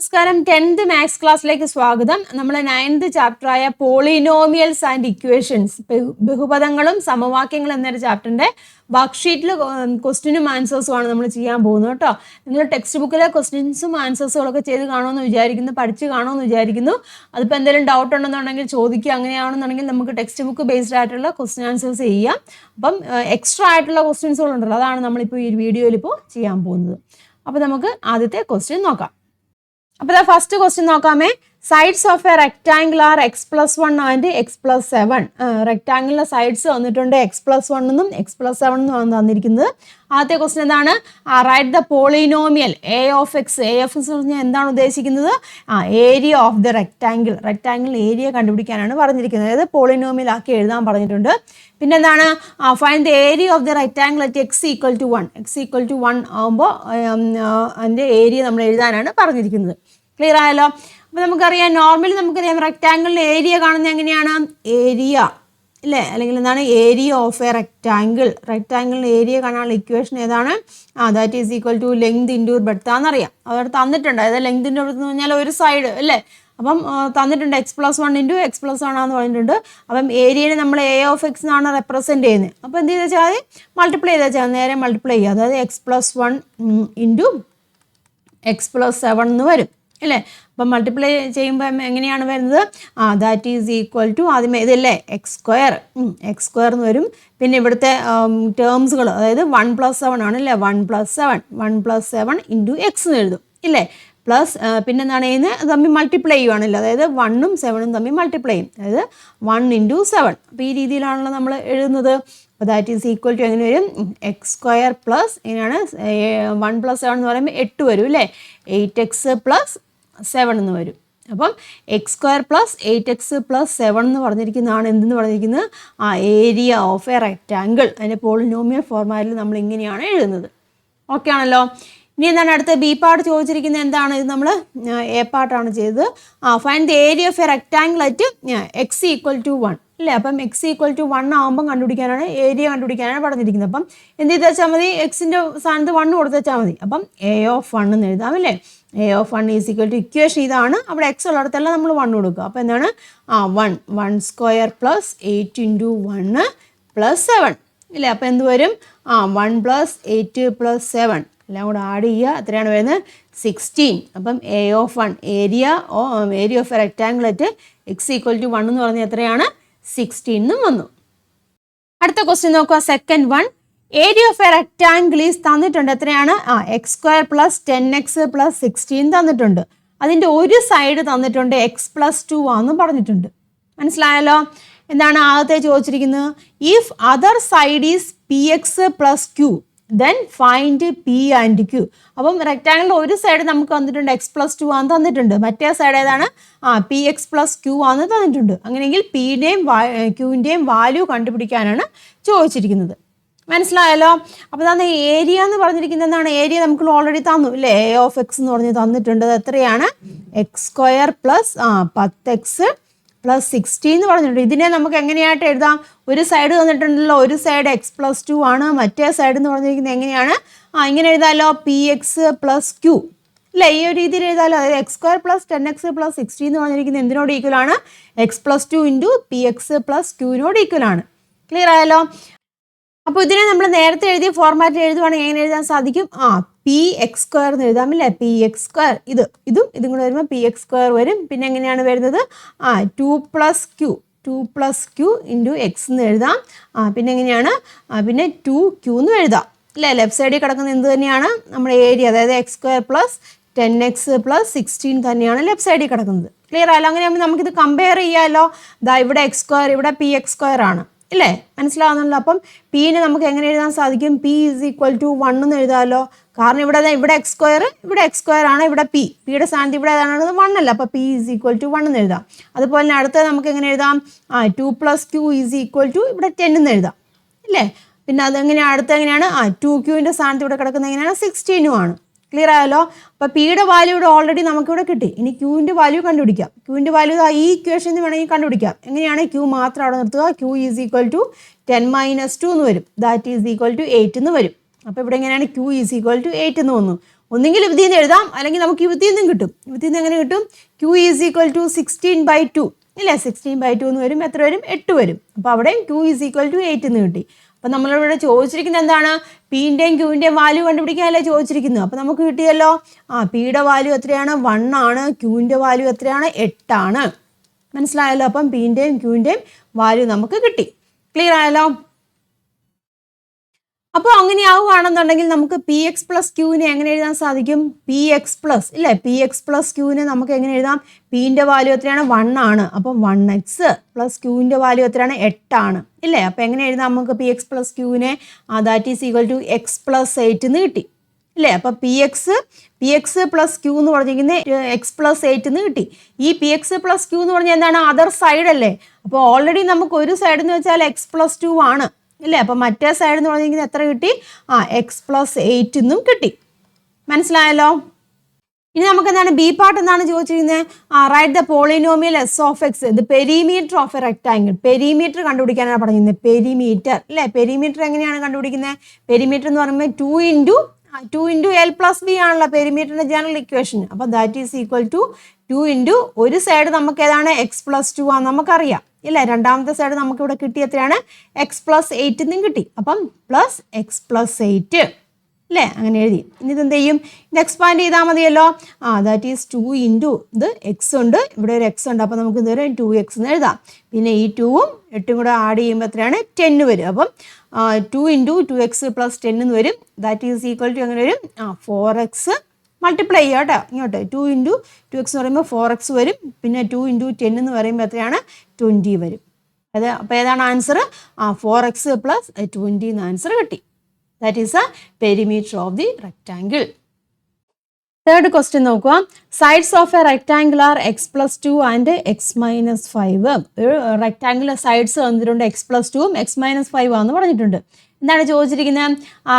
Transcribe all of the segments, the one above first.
നമസ്കാരം 10th maths ക്ലാസ്സിലേക്ക് സ്വാഗതം. നമ്മൾ 9th ചാപ്റ്ററായ പോളിനോമിയൽസ് ആൻഡ് ഇക്വേഷൻസ് ബഹുപദങ്ങളും സമവാക്യങ്ങളും എന്നൊരു ചാപ്റ്ററിന്റെ വർക്ക്ഷീറ്റിൽ ക്വസ്റ്റ്യനും ആൻസേഴ്സും ആണ് നമ്മൾ ചെയ്യാൻ പോകുന്നത് കേട്ടോ. നിങ്ങൾ ടെക്സ്റ്റ് ബുക്കിലെ ക്വസ്റ്റ്യൻസും ആൻസേഴ്സുകളൊക്കെ ചെയ്ത് കാണുമെന്ന് വിചാരിക്കുന്നു, പഠിച്ച് കാണുമെന്ന് വിചാരിക്കുന്നു. അതിപ്പോൾ എന്തെങ്കിലും ഡൗട്ട് ഉണ്ടെന്നുണ്ടെങ്കിൽ ചോദിക്കുക. അങ്ങനെയാണെന്നുണ്ടെങ്കിൽ നമുക്ക് ടെക്സ്റ്റ് ബുക്ക് ബേസ്ഡ് ആയിട്ടുള്ള ക്വസ്റ്റ്യൻ ആൻസേഴ്സ് ചെയ്യാം. അപ്പം എക്സ്ട്രാ ആയിട്ടുള്ള ക്വസ്റ്റ്യൻസുകളുണ്ടല്ലോ, അതാണ് നമ്മളിപ്പോൾ ഈ വീഡിയോയിൽ ഇപ്പോൾ ചെയ്യാൻ പോകുന്നത്. അപ്പോൾ നമുക്ക് ആദ്യത്തെ ക്വസ്റ്റ്യൻ നോക്കാം. അപ്പോൾ ഫസ്റ്റ് ക്വസ്റ്റ്യൻ നോക്കാമേ. Sides of a rectangle are x+1 and x+7. റെക്ടാംഗിളിലെ സൈഡ്സ് വന്നിട്ടുണ്ട് x+1 എന്നും x+7 എന്നും തന്നിരിക്കുന്നത്. ആദ്യത്തെ ക്വസ്റ്റ്യൻ എന്താണ്? Write the polynomial a of x. a of x എന്ന് പറഞ്ഞാൽ എന്താണ് ഉദ്ദേശിക്കുന്നത്? Area of the rectangle. Rectangle area കണ്ടുപിടിക്കാനാണ് പറഞ്ഞിരിക്കുന്നത്. അതായത് പോളിനോമിയൽ ആക്കി എഴുതാൻ പറഞ്ഞിട്ടുണ്ട്. പിന്നെ എന്താണ്? Find the area of the rectangle at x=1. x=1 ആകുമ്പോൾ അതിൻ്റെ ഏരിയ നമ്മൾ എഴുതാനാണ് പറഞ്ഞിരിക്കുന്നത്. ക്ലിയർ ആയല്ലോ? അപ്പോൾ നമുക്കറിയാം, നോർമലി നമുക്കറിയാം റെക്ടാംഗിളിൻ്റെ ഏരിയ കാണുന്നത് എങ്ങനെയാണ്? ഏരിയ അല്ലേ, അല്ലെങ്കിൽ എന്താണ്? Area of a rectangle. റെക്ടാംഗിളിൻ്റെ ഏരിയ കാണാനുള്ള ഇക്വേഷൻ ഏതാണ്? That is equal to length into breadth ആണെന്നറിയാം. അവിടെ തന്നിട്ടുണ്ട്. അതായത് ലെങ്ത് ഇൻറ്റു ബ്രെഡ്ത്ത് എന്ന് പറഞ്ഞാൽ ഒരു സൈഡ് അല്ലേ. അപ്പം തന്നിട്ടുണ്ട് x+1 ഇൻറ്റു x+1 ആണെന്ന് പറഞ്ഞിട്ടുണ്ട്. അപ്പം ഏരിയനെ നമ്മൾ a of x എന്നാണ് റെപ്രസെൻറ്റ് ചെയ്യുന്നത്. അപ്പോൾ എന്ത് ചെയ്താൽ വെച്ചാൽ മൾട്ടിപ്ലൈ ചെയ്താൽ വെച്ചാൽ നേരെ മൾട്ടിപ്ലൈ ചെയ്യുക. അതായത് x+1 ഇൻറ്റു x+7 എന്ന് വരും അല്ലേ. അപ്പം മൾട്ടിപ്ലൈ ചെയ്യുമ്പോൾ എങ്ങനെയാണ് വരുന്നത്? ദാറ്റ് ഈസ് ഈക്വൽ ടു ആദ്യമേ ഇതല്ലേ x² എന്ന് വരും. പിന്നെ ഇവിടുത്തെ ടേംസുകൾ, അതായത് 1+7 ആണ് അല്ലേ. 1+7 ഇൻറ്റു x എന്ന് എഴുതും ഇല്ലേ. പ്ലസ് പിന്നെ എന്താണ് ചെയ്യുന്നത്? തമ്മിൽ മൾട്ടിപ്ലൈ ചെയ്യുവാണല്ലോ. അതായത് 1ഉം 7ഉം തമ്മിൽ മൾട്ടിപ്ലൈ ചെയ്യും. അതായത് 1 ഇൻറ്റു 7. അപ്പോൾ ഈ രീതിയിലാണല്ലോ നമ്മൾ എഴുതുന്നത്. അപ്പോൾ ദാറ്റ് ഈസ് ഈക്വൽ ടു എങ്ങനെ വരും? x² പ്ലസ് എങ്ങനെയാണ് 1+7 എന്ന് പറയുമ്പോൾ 8 വരും അല്ലേ. 8x പ്ലസ് 7 എന്ന് വരും. അപ്പം x² പ്ലസ് 8x പ്ലസ് 7 എന്ന് പറഞ്ഞിരിക്കുന്നതാണ് എന്തെന്ന് പറഞ്ഞിരിക്കുന്നത്? Area of A rectangle. അതിൻ്റെ പോളിനോമിയൽ ഫോർമാറ്റിൽ നമ്മൾ ഇങ്ങനെയാണ് എഴുതുന്നത്. ഓക്കെ ആണല്ലോ. ഇനി എന്താണ് അടുത്ത? ബി പാർട്ട് ചോദിച്ചിരിക്കുന്നത് എന്താണ്? ഇത് നമ്മൾ എ പാർട്ടാണ് ചെയ്തത്. Find the area of a rectangle at x=1 അല്ലേ. അപ്പം x=1 ആകുമ്പം കണ്ടുപിടിക്കാനാണ്, ഏരിയ കണ്ടുപിടിക്കാനാണ് പറഞ്ഞിരിക്കുന്നത്. അപ്പം എന്ത് ചെയ്ത് വെച്ചാൽ മതി? എക്സിൻ്റെ സ്ഥാനത്ത് 1 കൊടുത്ത് വെച്ചാൽ മതി. അപ്പം a(1) എന്ന് എഴുതാം അല്ലേ. a(1) = ഇക്വേഷൻ ഇതാണ്. അവിടെ x ഉള്ളിടത്തെല്ലാം നമ്മൾ 1 കൊടുക്കുക. അപ്പോൾ എന്താണ്? 1² പ്ലസ് 8 ഇൻറ്റു 1 പ്ലസ് 7 ഇല്ലേ. അപ്പോൾ എന്ത് വരും? 1 പ്ലസ് 8 പ്ലസ് 7 എല്ലാം കൂടെ ആഡ് ചെയ്യുക. എത്രയാണ് വരുന്നത്? 16. അപ്പം a(1) area of a rectangle at x=1 എന്ന് പറഞ്ഞാൽ എത്രയാണ്? 16 എന്നും വന്നു. അടുത്ത ക്വസ്റ്റ്യൻ നോക്കുക. Second one. Area of a rectangle is തന്നിട്ടുണ്ട്. എത്രയാണ്? x² പ്ലസ് 10x പ്ലസ് 16 തന്നിട്ടുണ്ട്. അതിൻ്റെ ഒരു സൈഡ് തന്നിട്ടുണ്ട് x+2 ആണെന്നും പറഞ്ഞിട്ടുണ്ട്. മനസ്സിലായല്ലോ? എന്താണ് ആദ്യത്തെ ചോദിച്ചിരിക്കുന്നത്? If other side is px plus q then find p and q. അപ്പം റെക്ടാങ്കിളിൽ ഒരു സൈഡ് നമുക്ക് തന്നിട്ടുണ്ട് x+2 ആണെന്ന് തന്നിട്ടുണ്ട്. മറ്റേ സൈഡ് ഏതാണ്? px പ്ലസ് q ആണെന്ന് തന്നിട്ടുണ്ട്. അങ്ങനെയെങ്കിൽ പിയുടെയും ക്യൂവിൻ്റെയും വാല്യൂ കണ്ടുപിടിക്കാനാണ് ചോദിച്ചിരിക്കുന്നത്. മനസ്സിലായല്ലോ? അപ്പോൾ തന്നെ ഏരിയ എന്ന് പറഞ്ഞിരിക്കുന്നത് എന്താണ്? ഏരിയ നമുക്ക് ഓൾറെഡി തന്നു അല്ലേ. a of x എന്ന് പറഞ്ഞ് തന്നിട്ടുണ്ട്. അത് എത്രയാണ്? x² പ്ലസ് 10x പ്ലസ് 16 എന്ന് പറഞ്ഞിട്ടുണ്ട്. ഇതിനെ നമുക്ക് എങ്ങനെയായിട്ട് എഴുതാം? ഒരു സൈഡ് തന്നിട്ടുണ്ടല്ലോ, ഒരു സൈഡ് x+2 ആണ്, മറ്റേ സൈഡ് എന്ന് പറഞ്ഞിരിക്കുന്നത് എങ്ങനെയാണ്? ഇങ്ങനെ എഴുതാമല്ലോ, px പ്ലസ് q അല്ലേ. ഈ ഒരു രീതിയിൽ എഴുതാമല്ലോ. അതായത് x² പ്ലസ് 10x പ്ലസ് 16 എന്ന് പറഞ്ഞിരിക്കുന്നത് എന്തിനോട് ഈക്വൽ ആണ്? x+2 ഇൻറ്റു px പ്ലസ് ക്യൂവിനോട് ഈക്വൽ ആണ്. ക്ലിയർ ആയല്ലോ? അപ്പോൾ ഇതിനെ നമ്മൾ നേരത്തെ എഴുതിയ ഫോർമാറ്റിൽ എഴുതുവാണെങ്കിൽ എങ്ങനെ എഴുതാൻ സാധിക്കും? px² എന്ന് എഴുതാം അല്ലേ. px². ഇതും കൂടെ വരുമ്പോൾ px² വരും. പിന്നെ എങ്ങനെയാണ് വരുന്നത്? 2 പ്ലസ് q ഇൻറ്റു x എന്ന് എഴുതാം. പിന്നെ എങ്ങനെയാണ്? പിന്നെ 2q എന്ന് എഴുതാം അല്ലേ. ലെഫ്റ്റ് സൈഡിൽ കിടക്കുന്നത് എന്ത് തന്നെയാണ്? നമ്മുടെ ഏരിയ, അതായത് x² പ്ലസ് 10x പ്ലസ് 16 തന്നെയാണ് ലെഫ്റ്റ് സൈഡിൽ കിടക്കുന്നത്. ക്ലിയർ ആയല്ലോ? അങ്ങനെയാകുമ്പോൾ നമുക്കിത് കമ്പയർ ചെയ്യാമല്ലോ. ഇവിടെ x², ഇവിടെ px² ആണ് ഇല്ലേ. മനസ്സിലാവുന്നല്ലോ? അപ്പം പീനെ നമുക്ക് എങ്ങനെ എഴുതാൻ സാധിക്കും? p=1 എന്ന് എഴുതാമല്ലോ. കാരണം ഇവിടെ x², ഇവിടെ x² ആണ്, ഇവിടെ പിയുടെ സ്ഥാനത്ത് ഇവിടെ ഏതാണ്? 1 അല്ല. അപ്പോൾ p=1 എന്ന് എഴുതാം. അതുപോലെ തന്നെ അടുത്തത് നമുക്ക് എങ്ങനെ എഴുതാം? 2 പ്ലസ് q ഇവിടെ 10 എന്ന് എഴുതാം ഇല്ലേ. പിന്നെ അതെങ്ങനെയാണ്? അടുത്ത എങ്ങനെയാണ്? 2qൻ്റെ സ്ഥാനത്ത് ഇവിടെ കിടക്കുന്നത് എങ്ങനെയാണ്? 16 ആണ്. ക്ലിയർ ആയല്ലോ? അപ്പോൾ പിയുടെ വാല്യൂ ഇവിടെ ഓൾറെഡി നമുക്കിവിടെ കിട്ടി. ഇനി ക്യൂവിൻ്റെ വാല്യൂ കണ്ടുപിടിക്കാം. ക്യൂവിൻ്റെ വാല്യൂ ഈ ഇക്വേഷനിൽ വേണമെങ്കിൽ കണ്ടുപിടിക്കാം. എങ്ങനെയാണ്? ക്യൂ മാത്രം അവിടെ നിർത്തുക. q 10 - 2 എന്ന് വരും. ദാറ്റ് ഈസ് ഈക്വൽ ടു 8 എന്ന് വരും. അപ്പോൾ ഇവിടെ എങ്ങനെയാണ്? q 8 എന്ന് വന്നു. ഒന്നെങ്കിൽ ഇതിൽ നിന്ന് എഴുതാം, അല്ലെങ്കിൽ നമുക്ക് ഇതിൽ നിന്നും കിട്ടും. ഇതിൽ നിന്ന് എങ്ങനെ കിട്ടും? Q ഈസ് ഈക്വൽ ടു 16/2 ഇല്ലേ? 16/2 എന്ന് വരും. എത്ര വരും? 8 വരും. അപ്പോൾ അവിടെ Q ഈസ് ഈക്വൽ ടു 8 എന്ന് കിട്ടി. അപ്പം നമ്മളിവിടെ ചോദിച്ചിരിക്കുന്നത് എന്താണ്? പിൻ്റെയും ക്യൂവിൻ്റെയും വാല്യൂ കണ്ടുപിടിക്കാനല്ലേ ചോദിച്ചിരിക്കുന്നത്. അപ്പം നമുക്ക് കിട്ടിയല്ലോ. പിയുടെ വാല്യൂ എത്രയാണ്? 1 ആണ്. ക്യൂവിൻ്റെ വാല്യൂ എത്രയാണ്? 8 ആണ്. മനസ്സിലായല്ലോ? അപ്പം പിൻ്റെയും ക്യൂവിൻ്റെയും വാല്യൂ നമുക്ക് കിട്ടി. ക്ലിയർ ആയല്ലോ? അപ്പോൾ അങ്ങനെ ആവുകയാണെന്നുണ്ടെങ്കിൽ നമുക്ക് പി എക്സ് പ്ലസ് ക്യൂവിനെ എങ്ങനെ എഴുതാൻ സാധിക്കും? പി എക്സ് പ്ലസ് ഇല്ലേ? പി എക്സ് പ്ലസ് ക്യൂവിനെ നമുക്ക് എങ്ങനെ എഴുതാം? പിൻ്റെ വാല്യൂ എത്രയാണ്? 1 ആണ്. അപ്പം 1x പ്ലസ് ക്യൂവിൻ്റെ വാല്യൂ എത്രയാണ്? 8 ആണ് ഇല്ലേ? അപ്പോൾ എങ്ങനെ എഴുതാം നമുക്ക് പി എക്സ് പ്ലസ് ക്യൂവിനെ? That is equal to x plus 8 എന്ന് കിട്ടി ഇല്ലേ? അപ്പോൾ പി എക്സ് പ്ലസ് ക്യൂ എന്ന് പറഞ്ഞിരിക്കുന്നത് x പ്ലസ് 8 എന്ന് കിട്ടി. ഈ പി എക്സ് പ്ലസ് ക്യൂ എന്ന് പറഞ്ഞാൽ എന്താണ്? അതർ സൈഡ് അല്ലേ? അപ്പോൾ ഓൾറെഡി നമുക്ക് ഒരു സൈഡ് എന്ന് വെച്ചാൽ x പ്ലസ് 2 ആണ് ഇല്ലേ? അപ്പം മറ്റേ സൈഡ് എന്ന് പറഞ്ഞിരിക്കുന്നത് എത്ര കിട്ടി? x പ്ലസ് 8 എന്നും കിട്ടി. മനസ്സിലായല്ലോ? ഇനി നമുക്ക് എന്താണ് ബി പാർട്ട് എന്താണ് ചോദിച്ചിരിക്കുന്നത്? Write the polynomial S of X the perimeter of a rectangle. Perimeter കണ്ടുപിടിക്കാനാണ് പറഞ്ഞിരുന്നത്. പെരിമീറ്റർ അല്ലേ? പെരിമീറ്റർ എങ്ങനെയാണ് കണ്ടുപിടിക്കുന്നത്? പെരിമീറ്റർ എന്ന് പറയുമ്പോൾ 2 ഇൻറ്റു എൽ പ്ലസ് ബി ആണല്ലോ പെരിമീറ്ററിന്റെ ജനറൽ ഇക്വേഷൻ. അപ്പോൾ that is equal to 2 into ഒരു സൈഡ് നമുക്ക് ഏതാണ്? x പ്ലസ് 2 ആണ് നമുക്കറിയാം ഇല്ല. രണ്ടാമത്തെ സൈഡ് നമുക്ക് ഇവിടെ കിട്ടിയ എത്രയാണ്? x പ്ലസ് 8 എന്നും കിട്ടി. അപ്പം പ്ലസ് x പ്ലസ് 8 അല്ലേ? അങ്ങനെ എഴുതി. ഇനി ഇത് എന്ത് ചെയ്യും? ഇത് എക്സ്പാൻഡ് ചെയ്താൽ മതിയല്ലോ. ദാറ്റ് ഈസ് 2 ഇൻറ്റു ഇത് എക്സ് ഉണ്ട്, ഇവിടെ ഒരു എക്സ് ഉണ്ട്. അപ്പം നമുക്ക് ഇതുവരെ 2x എന്ന് എഴുതാം. പിന്നെ ഈ 2ഉം 8ഉം കൂടെ ആഡ് ചെയ്യുമ്പോൾ എത്രയാണ്? 10 വരും. അപ്പം 2 ഇൻറ്റു 2x പ്ലസ് 10 എന്ന് വരും. ദാറ്റ് ഈസ് ഈക്വൽ ടു എങ്ങനെ വരും? 4x മൾട്ടിപ്ലൈ ചെയ്യുക കേട്ടോ. ഇങ്ങോട്ട് 2 ഇൻറ്റു 2x എന്ന് പറയുമ്പോൾ 4x വരും. പിന്നെ 2 ഇൻറ്റു 10 എന്ന് പറയുമ്പോൾ എത്രയാണ്? 20 വരും. അത് അപ്പോൾ ഏതാണ് ആൻസർ? 4x പ്ലസ് 20 എന്ന് ആൻസർ കിട്ടി. That is a perimeter of the rectangle. Third question നോക്കുക. Sides of a rectangle are x plus 2 and x minus 5. ഒരു റെക്ടാങ്കിൾ സൈഡ്സ് തന്നിട്ടുണ്ട് x plus 2ഉം x minus 5 ആണെന്ന് പറഞ്ഞിട്ടുണ്ട്. എന്താണ് ചോദിച്ചിരിക്കുന്നത്?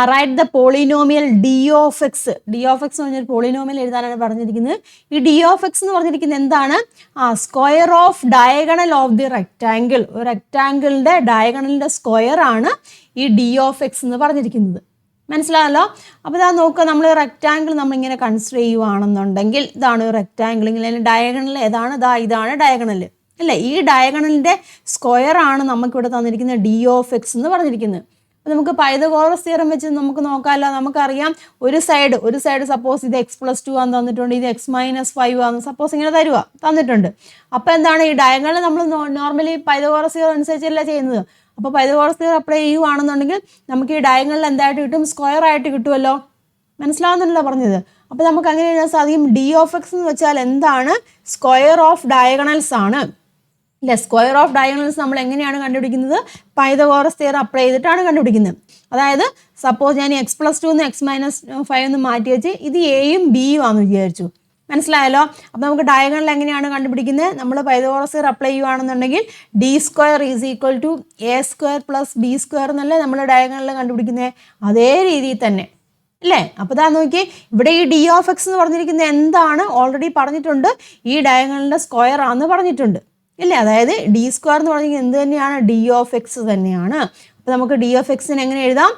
Write the polynomial D of X. D of X എന്ന് പറഞ്ഞാൽ polynomial എഴുതാനാണ് പറഞ്ഞിരിക്കുന്നത്. ഈ ഡി ഓഫ് എക്സ് എന്ന് പറഞ്ഞിരിക്കുന്നത് എന്താണ്? Square of diagonal of the rectangle. ഒരു റെക്ടാങ്കിളിൻ്റെ ഡയഗണലിൻ്റെ സ്ക്വയർ ആണ് ഈ ഡി ഓഫ് എക്സ് എന്ന് പറഞ്ഞിരിക്കുന്നത്. മനസ്സിലായല്ലോ? അപ്പോൾ ഇതാ നോക്കുക, നമ്മൾ റെക്ടാങ്കിൾ നമ്മളിങ്ങനെ കൺസിഡർ ചെയ്യുവാണെന്നുണ്ടെങ്കിൽ ഇതാണ് റെക്ടാങ്കിൾ. ഇങ്ങനെ ഡയഗണൽ ഏതാണ്? ഇതാണ് ഡയഗണൽ അല്ലേ? ഈ ഡയഗണലിൻ്റെ സ്ക്വയർ ആണ് നമുക്കിവിടെ തന്നിരിക്കുന്നത് ഡി ഓഫ് എക്സ് എന്ന് പറഞ്ഞിരിക്കുന്നത്. അപ്പോൾ നമുക്ക് പൈതഗോറസ് തിയറം വെച്ച് നമുക്ക് നോക്കാമല്ലോ. നമുക്കറിയാം ഒരു സൈഡ് സപ്പോസ് ഇത് x പ്ലസ് 2 ആണെന്ന് തന്നിട്ടുണ്ട്, ഇത് x മൈനസ് 5 ആണെന്ന് സപ്പോസ് ഇങ്ങനെ തന്നിട്ടുണ്ട്. അപ്പോൾ എന്താണ് ഈ ഡയഗണൽ നമ്മൾ നോർമലി പൈതഗോറസ് തിയറം അനുസരിച്ചല്ല ചെയ്യുന്നത്. അപ്പോൾ പൈതഗോറസ് തിയറം അപ്ലൈ ചെയ്യുവാണെന്നുണ്ടെങ്കിൽ നമുക്ക് ഈ ഡയഗണൽ എന്തായിട്ട് കിട്ടും? സ്ക്വയർ ആയിട്ട് കിട്ടുമല്ലോ. മനസ്സിലാവുന്നുണ്ടല്ലോ പറഞ്ഞത്? അപ്പോൾ നമുക്ക് അങ്ങനെ എഴുതാൻ സാധിക്കും. ഡി ഓഫ് എക്സ് എന്ന് വെച്ചാൽ എന്താണ്? സ്ക്വയർ ഓഫ് ഡയഗണൽസ് ആണ് അല്ലേ? സ്ക്വയർ ഓഫ് ഡയഗണൽസ് നമ്മൾ എങ്ങനെയാണ് കണ്ടുപിടിക്കുന്നത്? പൈതഗോറസ് തിയറം അപ്ലൈ ചെയ്തിട്ടാണ് കണ്ടുപിടിക്കുന്നത്. അതായത് സപ്പോസ് ഞാൻ x പ്ലസ് 2 എന്ന് x മൈനസ് 5 എന്ന് മാറ്റി വെച്ച് ഇത് എയും ബിയും ആണെന്ന് വിചാരിച്ചു. മനസ്സിലായല്ലോ? അപ്പോൾ നമുക്ക് ഡയഗണൽ എങ്ങനെയാണ് കണ്ടുപിടിക്കുന്നത്? നമ്മൾ പൈതഗോറസ് തിയറം അപ്ലൈ ചെയ്യുകയാണെന്നുണ്ടെങ്കിൽ D square is equal to A square plus B square എന്നല്ലേ നമ്മൾ ഡയഗണൽ കണ്ടുപിടിക്കുന്നത്. അതേ രീതിയിൽ തന്നെ അല്ലേ? അപ്പോൾ ഇതാ നോക്കി, ഇവിടെ ഈ ഡി ഓഫ് എക്സ് എന്ന് പറഞ്ഞിരിക്കുന്നത് എന്താണ്? ഓൾറെഡി പറഞ്ഞിട്ടുണ്ട്, ഈ ഡയഗണലിൻ്റെ സ്ക്വയർ ആണെന്ന് പറഞ്ഞിട്ടുണ്ട് ഇല്ലേ? അതായത് ഡി സ്ക്വയർ എന്ന് പറഞ്ഞാൽ എന്ത് തന്നെയാണ്? ഡി ഓഫ് എക്സ് തന്നെയാണ്. അപ്പോൾ നമുക്ക് ഡി ഓഫ് എക്സിന് എങ്ങനെ എഴുതാം?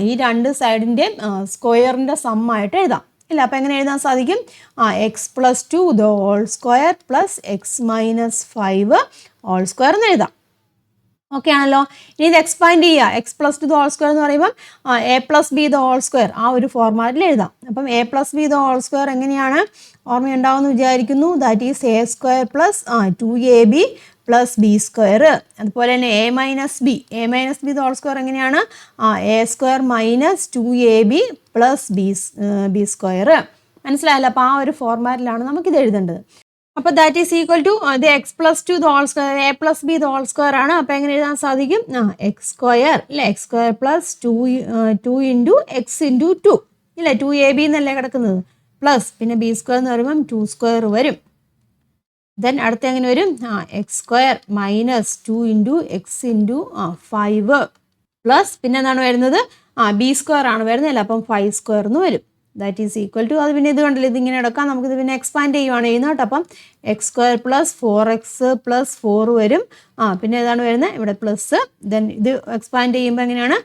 ഈ രണ്ട് സൈഡിൻ്റെയും സ്ക്വയറിൻ്റെ സമ്മായിട്ട് എഴുതാം ഇല്ല? അപ്പോൾ എങ്ങനെ എഴുതാൻ സാധിക്കും? X plus 2 the whole square plus X minus 5 whole square എന്ന് എഴുതാം. ഓക്കെ ആണല്ലോ? ഇനി ഇത് എക്സ്പാൻഡ് ചെയ്യുക. X plus 2 the whole square എന്ന് പറയുമ്പം A plus B the whole square ആ ഒരു ഫോർമാറ്റിൽ എഴുതാം. അപ്പം A plus B the whole square എങ്ങനെയാണ്? ഓർമ്മയുണ്ടാവുമെന്ന് വിചാരിക്കുന്നു. That is A square plus 2ab plus B square. അതുപോലെ തന്നെ A minus B the whole square എങ്ങനെയാണ്? A square minus 2ab plus B square. മനസ്സിലായല്ലോ? അപ്പോൾ ആ ഒരു ഫോർമാറ്റിലാണ് നമുക്കിത് എഴുതേണ്ടത്. അപ്പോൾ ദാറ്റ് ഈസ് ഈക്വൽ ടു ഇത് X plus 2 the whole square A plus B the whole square ആണ്. അപ്പോൾ എങ്ങനെ എഴുതാൻ സാധിക്കും? എക്സ് സ്ക്വയർ അല്ലേ? X square plus 2 into X into 2 ഇല്ലേ? 2ab എന്നല്ലേ കിടക്കുന്നത്. പ്ലസ് പിന്നെ ബി സ്ക്വയർ എന്ന് പറയുമ്പം 2 സ്ക്വയർ വരും. ദെൻ അടുത്ത എങ്ങനെ വരും? X square minus 2 into X into 5 plus പിന്നെ എന്താണ് വരുന്നത്? ബി സ്ക്വയർ ആണ് വരുന്നില്ല. അപ്പം 5 സ്ക്വയർ എന്ന് വരും. ദാറ്റ് ഈസ് ഈക്വൽ ടു അത് പിന്നെ ഇത് കണ്ടില്ല, ഇതിങ്ങനെ എടുക്കാം. നമുക്കിത് പിന്നെ എക്സ്പാൻഡ് ചെയ്യുവാണ് ചെയ്യുന്നത് കേട്ടോ. അപ്പം X square plus 4x plus 4 വരും. പിന്നെ ഏതാണ് വരുന്നത്? ഇവിടെ പ്ലസ്. ദെൻ ഇത് എക്സ്പാൻഡ് ചെയ്യുമ്പോൾ എങ്ങനെയാണ്?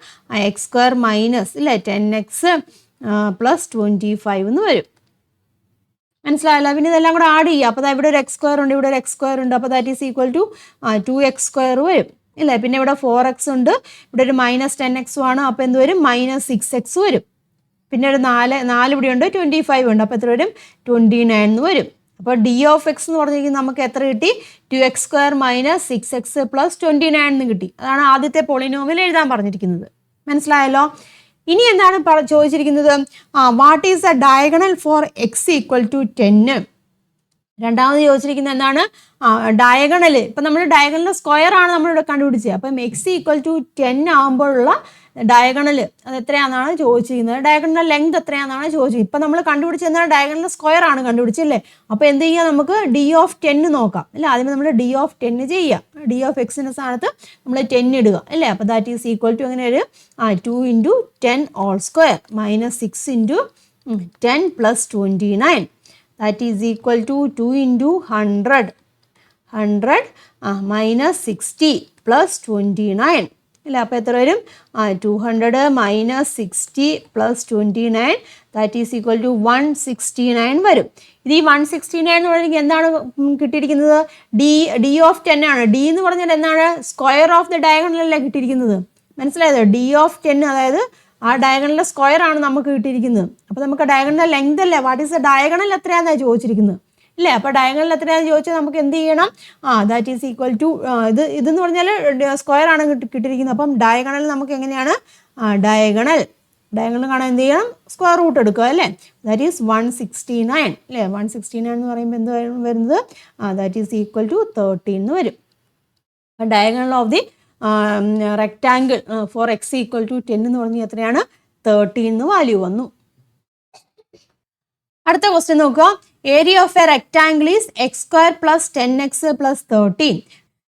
എക്സ് സ്ക്വയർ മൈനസ് ഇല്ലേ 10x പ്ലസ് 25 എന്ന് വരും. മനസ്സിലായല്ലോ? പിന്നെ ഇതെല്ലാം കൂടെ ആഡ് ചെയ്യുക. അപ്പോൾ ഇവിടെ ഒരു എക്സ് സ്ക്വയർ ഉണ്ട്, ഇവിടെ ഒരു എക്സ് സ്ക്വയർ ഉണ്ട്. അപ്പോൾ that is equal to 2x square വരും ഇല്ലേ? പിന്നെ ഇവിടെ 4x ഉണ്ട്, ഇവിടെ ഒരു -10x ആണ്. അപ്പോൾ എന്ത് വരും? -6x വരും. പിന്നെ ഒരു 4 ഇവിടെ ഉണ്ട്, 25 ഉണ്ട്. അപ്പോൾ എത്ര വരും? 29 എന്ന് വരും. അപ്പോൾ ഡി ഓഫ് എക്സ് എന്ന് പറഞ്ഞിരിക്കുന്നത് നമുക്ക് എത്ര കിട്ടി? 2x സ്ക്വയർ -6x പ്ലസ് 29 എന്ന് കിട്ടി. അതാണ് ആദ്യത്തെ പോളിനോമിയൽ എഴുതാൻ പറഞ്ഞിരിക്കുന്നത്. മനസ്സിലായല്ലോ? ഇനി എന്താണ് ചോദിച്ചിരിക്കുന്നത്? What is the diagonal for X equal to 10? രണ്ടാമത് ചോദിച്ചിരിക്കുന്നത് എന്താണ്? ഡയഗണൽ. ഇപ്പം നമ്മൾ ഡയഗണൽ സ്ക്വയർ ആണ് നമ്മളിവിടെ കണ്ടുപിടിച്ചത്. അപ്പം എക്സ് ഈക്വൽ ടു 10 ആകുമ്പോഴുള്ള ഡയഗണൽ അത് എത്രയാണെന്നാണ് ചോദിച്ചിരിക്കുന്നത്. ഡയഗണൽ ലെങ്ത് എത്രയാണെന്നാണ് ചോദിച്ചത്. ഇപ്പം നമ്മൾ കണ്ടുപിടിച്ചത് എന്താണ്? ഡയഗണൽ സ്ക്വയർ ആണ് കണ്ടുപിടിച്ചല്ലേ. അപ്പോൾ എന്ത് ചെയ്യുക? നമുക്ക് ഡി ഓഫ് 10 നോക്കാം അല്ലേ. ആദ്യം നമ്മൾ ഡി ഓഫ് 10 ചെയ്യുക. ഡി ഓഫ് എക്സിൻ്റെ സ്ഥാനത്ത് നമ്മൾ 10 ഇടുക അല്ലേ. അപ്പോൾ ദാറ്റ് ഈസ് ഈക്വൽ ടു എങ്ങനെ വരും? 2 × 10 whole square -6 × 10 plus 29. That is equal to 2 × 100 -60 plus 29 അല്ലേ. അപ്പോൾ എത്ര വരും? 200 -60 plus 29 that is equal to 169 വരും. ഇത് ഈ 169 എന്ന് പറഞ്ഞാൽ എന്താണ് കിട്ടിയിരിക്കുന്നത്? ഡി ഓഫ് 10 ആണ്. ഡി എന്ന് പറഞ്ഞാൽ എന്താണ്? സ്ക്വയർ ഓഫ് ദ ഡയഗണൽ അല്ലേ കിട്ടിയിരിക്കുന്നത്. മനസ്സിലായത്? ഡി ഓഫ് 10 അതായത് ആ ഡയഗണലിലെ സ്ക്വയർ ആണ് നമുക്ക് കിട്ടിയിരിക്കുന്നത്. അപ്പോൾ നമുക്ക് ഡയഗണൽ ലെങ്ത് അല്ലേ, വാട്ട് ഈസ് ദ ഡയഗണൽ എത്രയാണെന്നാണ് ചോദിച്ചിരിക്കുന്നത് ഇല്ലേ. അപ്പോൾ ഡയഗണൽ എത്രയാണെന്ന് ചോദിച്ചാൽ നമുക്ക് എന്ത് ചെയ്യണം? ദാറ്റ് ഈസ് ഈക്വൽ ടു ഇതെന്ന് പറഞ്ഞാൽ സ്ക്വയർ ആണ് കിട്ടിയിരിക്കുന്നത്. അപ്പം ഡയഗണൽ നമുക്ക് എങ്ങനെയാണ്? ഡയഗണൽ കാണാൻ എന്ത് ചെയ്യണം? സ്ക്വയർ റൂട്ട് എടുക്കുക അല്ലേ. ദാറ്റ് ഈസ് 169 അല്ലേ. 169 എന്ന് പറയുമ്പോൾ എന്ത് വരുന്നത്? ദാറ്റ് ഈസ് ഈക്വൽ ടു 13 എന്ന് വരും. Diagonal of the rectangle for X equal to 10 എന്ന് പറഞ്ഞാൽ എത്രയാണ്? 13 എന്ന് വാല്യൂ വന്നു. അടുത്ത ക്വസ്റ്റ്യൻ നോക്കുക. Area of A rectangle is X square plus 10x plus 13.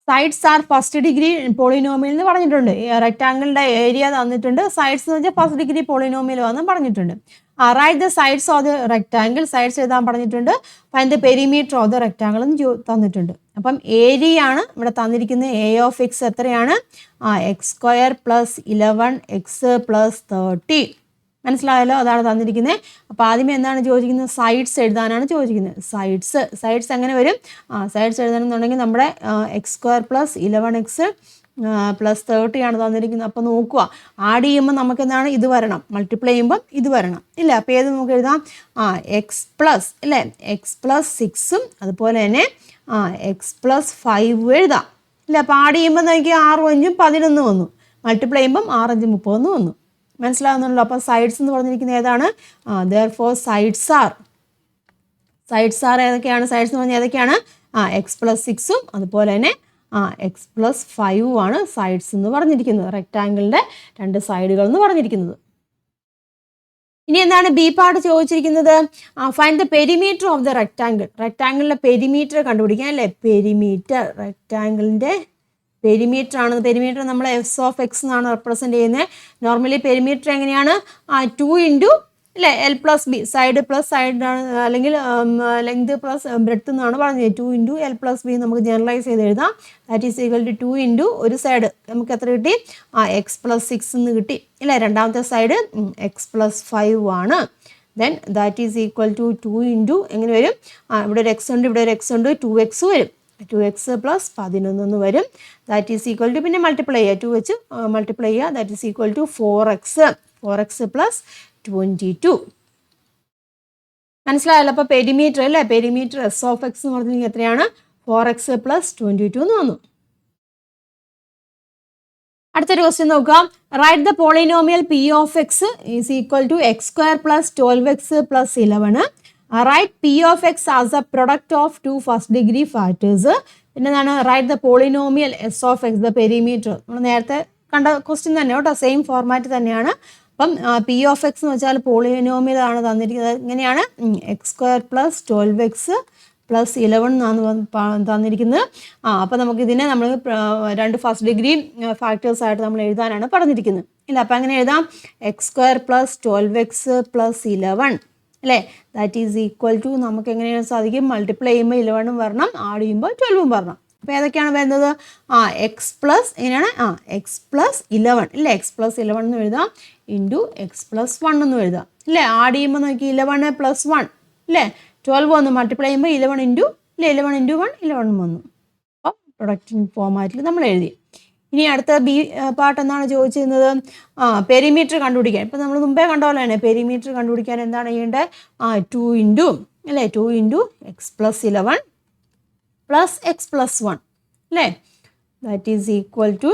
Sides are first degree polynomial എന്ന് പറഞ്ഞിട്ടുണ്ട്. റെക്റ്റാങ്കിളിൻ്റെ ഏരിയ തന്നിട്ടുണ്ട്. സൈഡ്സ് എന്ന് വെച്ചാൽ ഫസ്റ്റ് ഡിഗ്രി പോളിനോമിയൽ വന്ന് പറഞ്ഞിട്ടുണ്ട്. Write the sides of the rectangle, sides എഴുതാൻ പറഞ്ഞിട്ടുണ്ട്. Find the perimeter of the rectangle എന്ന് തന്നിട്ടുണ്ട്. അപ്പം ഏരിയ ആണ് ഇവിടെ തന്നിരിക്കുന്നത്. എ ഓഫ് എക്സ് എത്രയാണ്? X square plus 11x plus 30. മനസ്സിലായല്ലോ? അതാണ് തന്നിരിക്കുന്നത്. അപ്പോൾ ആദ്യമേ എന്താണ് ചോദിക്കുന്നത്? സൈഡ്സ് എഴുതാനാണ് ചോദിക്കുന്നത്. സൈഡ്സ് എങ്ങനെ വരും? സൈഡ്സ് എഴുതണമെന്നുണ്ടെങ്കിൽ നമ്മുടെ X square plus 11x plus 30 ആണ് തന്നിരിക്കുന്നത്. അപ്പോൾ നോക്കുക, ആഡ് ചെയ്യുമ്പോൾ നമുക്ക് എന്താണ്? ഇത് വരണം. മൾട്ടിപ്ലൈ ചെയ്യുമ്പം ഇത് വരണം ഇല്ല. അപ്പോൾ ഏത് നമുക്ക് എഴുതാം? എക്സ് പ്ലസ് അല്ലേ, എക്സ് പ്ലസ് 6ഉം അതുപോലെ തന്നെ എക്സ് പ്ലസ് 5 എഴുതാം ഇല്ല. അപ്പോൾ ആഡ് ചെയ്യുമ്പോൾ എനിക്ക് 6 × 5 = 11 വന്നു. മൾട്ടിപ്ലൈ ചെയ്യുമ്പം 6 × 5 = 30 വന്നു. മനസ്സിലാകുന്നുണ്ടല്ലോ? അപ്പോൾ സൈഡ്സ് എന്ന് പറഞ്ഞിരിക്കുന്നത് ഏതാണ്? therefore സൈഡ്സ് ആർ ഏതൊക്കെയാണ്? സൈഡ്സ് എന്ന് പറഞ്ഞാൽ ഏതൊക്കെയാണ്? എക്സ് പ്ലസ് 6ഉം അതുപോലെ തന്നെ എക്സ് പ്ലസ് 5ഉം ആണ് സൈഡ്സ് എന്ന് പറഞ്ഞിരിക്കുന്നത്. റെക്റ്റാങ്കിളിൻ്റെ 2 സൈഡുകൾ എന്ന് പറഞ്ഞിരിക്കുന്നത്. ഇനി എന്താണ് ബി പാർട്ട് ചോദിച്ചിരിക്കുന്നത്? Find the perimeter of the rectangle. റെക്റ്റാങ്കിളിൻ്റെ പെരിമീറ്റർ കണ്ടുപിടിക്കാൻ അല്ലേ. പെരിമീറ്റർ, റെക്റ്റാങ്കിളിൻ്റെ പെരിമീറ്റർ ആണ്. പെരിമീറ്റർ നമ്മൾ എസ് ഓഫ് എക്സ് എന്നാണ് റെപ്രസെൻറ്റ് ചെയ്യുന്നത്. നോർമലി പെരിമീറ്റർ എങ്ങനെയാണ്? 2 × അല്ലേ L plus B, side plus side ആണ്, അല്ലെങ്കിൽ ലെങ്ത് പ്ലസ് ബ്രെഡ്ത്ത് എന്നാണ് പറഞ്ഞത്. 2 × എൽ പ്ലസ് ബി നമുക്ക് ജനറലൈസ് ചെയ്ത് എഴുതാം. ദാറ്റ് ഈസ് ഈക്വൽ ടു 2 × ഒരു സൈഡ് നമുക്ക് എത്ര കിട്ടി? എക്സ് പ്ലസ് 6 എന്ന് കിട്ടി ഇല്ലേ. രണ്ടാമത്തെ സൈഡ് എക്സ് പ്ലസ് 5 ആണ്. Then that is equal to 2 × എങ്ങനെ വരും? ഇവിടെ ഒരു എക്സ് ഉണ്ട്, ഇവിടെ ഒരു എക്സ് ഉണ്ട്, 2x വരും. 2x പ്ലസ് 11 എന്ന് വരും. ദാറ്റ് ഈസ് ഈക്വൽ ടു പിന്നെ മൾട്ടിപ്ലൈ ചെയ്യുക, 2 വെച്ച് മൾട്ടിപ്ലൈ ചെയ്യുക. That is equal to 4x plus 22. മനസ്സിലായല്ലോ? അപ്പോൾ പെരിമീറ്റർ അല്ലേ, പെരിമീറ്റർ എസ് ഓഫ് എക്സ് എന്ന് പറഞ്ഞിട്ടുണ്ടെങ്കിൽ എത്രയാണ്? 4x പ്ലസ് 22 എന്ന് വന്നു. അടുത്തൊരു ക്വസ്റ്റ്യൻ നോക്കാം. Write the polynomial p of x is equal to x square plus 12x plus 11. Write p of x as a product of 2 first degree factors. പിന്നെ എന്താണ്? Write the polynomial S of X the perimeter. നമ്മൾ നേരത്തെ കണ്ട question തന്നെ കേട്ടോ, same format തന്നെയാണ്. അപ്പം P of X എന്ന് വെച്ചാൽ പോളിനോമിയൽ ആണ് തന്നിരിക്കുന്നത്. എങ്ങനെയാണ്? X square plus 12x plus 11 എന്നാണ് തന്നിരിക്കുന്നത്. അപ്പോൾ നമുക്കിതിനെ നമ്മൾ 2 ഫസ്റ്റ് ഡിഗ്രി ഫാക്ടേഴ്സ് ആയിട്ട് നമ്മൾ എഴുതാനാണ് പറഞ്ഞിരിക്കുന്നത് ഇല്ല. അപ്പോൾ അങ്ങനെ എഴുതാം. X square plus 12x plus 11 അല്ലേ. ദാറ്റ് ഈസ് ഈക്വൽ ടു നമുക്ക് എങ്ങനെയാണ് സാധിക്കും? മൾട്ടിപ്ലൈ ചെയ്യുമ്പോൾ 11 വരണം, ആഡ് ചെയ്യുമ്പോൾ 12 വരണം. അപ്പോൾ ഏതൊക്കെയാണ് വരുന്നത്? എക്സ് പ്ലസ് എങ്ങനെയാണ്? എക്സ് പ്ലസ് 11 ഇല്ലേ. എക്സ് പ്ലസ് 11 എന്ന് എഴുതാം, ഇൻറ്റു എക്സ് പ്ലസ് 1 എന്ന് എഴുതാം അല്ലേ? ആഡ് ചെയ്യുമ്പോൾ നോക്കി 11 + 1 അല്ലേ? 12 വന്നു. മൾട്ടിപ്ലൈ ചെയ്യുമ്പോൾ 11 ഇൻറ്റു അല്ലേ? 11 ഇൻറ്റു 1 11 വന്നു. അപ്പോൾ പ്രൊഡക്റ്റ് ഫോമാറ്റിൽ നമ്മൾ എഴുതി. ഇനി അടുത്ത ബി പാർട്ട് എന്താണ് ചോദിച്ചിരുന്നത്? പെരിമീറ്റർ കണ്ടുപിടിക്കാൻ. ഇപ്പം നമ്മൾ മുമ്പേ കണ്ട പോലെയാണ്. പെരിമീറ്റർ കണ്ടുപിടിക്കാൻ എന്താണ് ചെയ്യേണ്ടത്? 2 ഇൻറ്റു അല്ലേ? 2 into x plus 11 plus x plus 1 അല്ലേ? That is equal to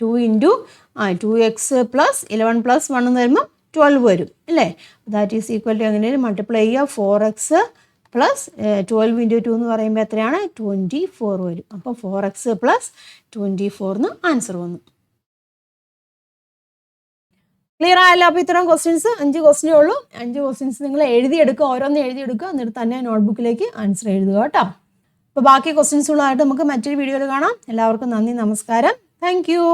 2 into 2x plus 11 plus 1 എന്ന് വരുമ്പോൾ 12 വരും അല്ലേ? ദാറ്റ് ഈസ് ഈക്വൽ ടു എങ്ങനെയാണ് മൾട്ടിപ്ലൈ ചെയ്യുക? 4x പ്ലസ് 12 ഇൻറ്റു 2 എന്ന് പറയുമ്പോൾ എത്രയാണ്? 24 വരും. അപ്പോൾ 4x പ്ലസ് 24 എന്ന് ആൻസർ വന്നു. ക്ലിയർ ആയല്ലോ? അപ്പോൾ ഇത്തരം ക്വസ്റ്റ്യൻസ് 5 ക്വസ്റ്റ്യനേ ഉള്ളൂ. 5 ക്വസ്റ്റ്യൻസ് നിങ്ങൾ എഴുതിയെടുക്കുക, ഓരോന്ന് എഴുതിയെടുക്കുക, എന്നിട്ട് തന്നെ നോട്ട്ബുക്കിലേക്ക് ആൻസർ എഴുതുക കേട്ടോ. അപ്പോൾ ബാക്കി ക്വസ്റ്റ്യൻസുകളായിട്ട് നമുക്ക് മറ്റൊരു വീഡിയോയിൽ കാണാം. എല്ലാവർക്കും നന്ദി, നമസ്കാരം. Thank you.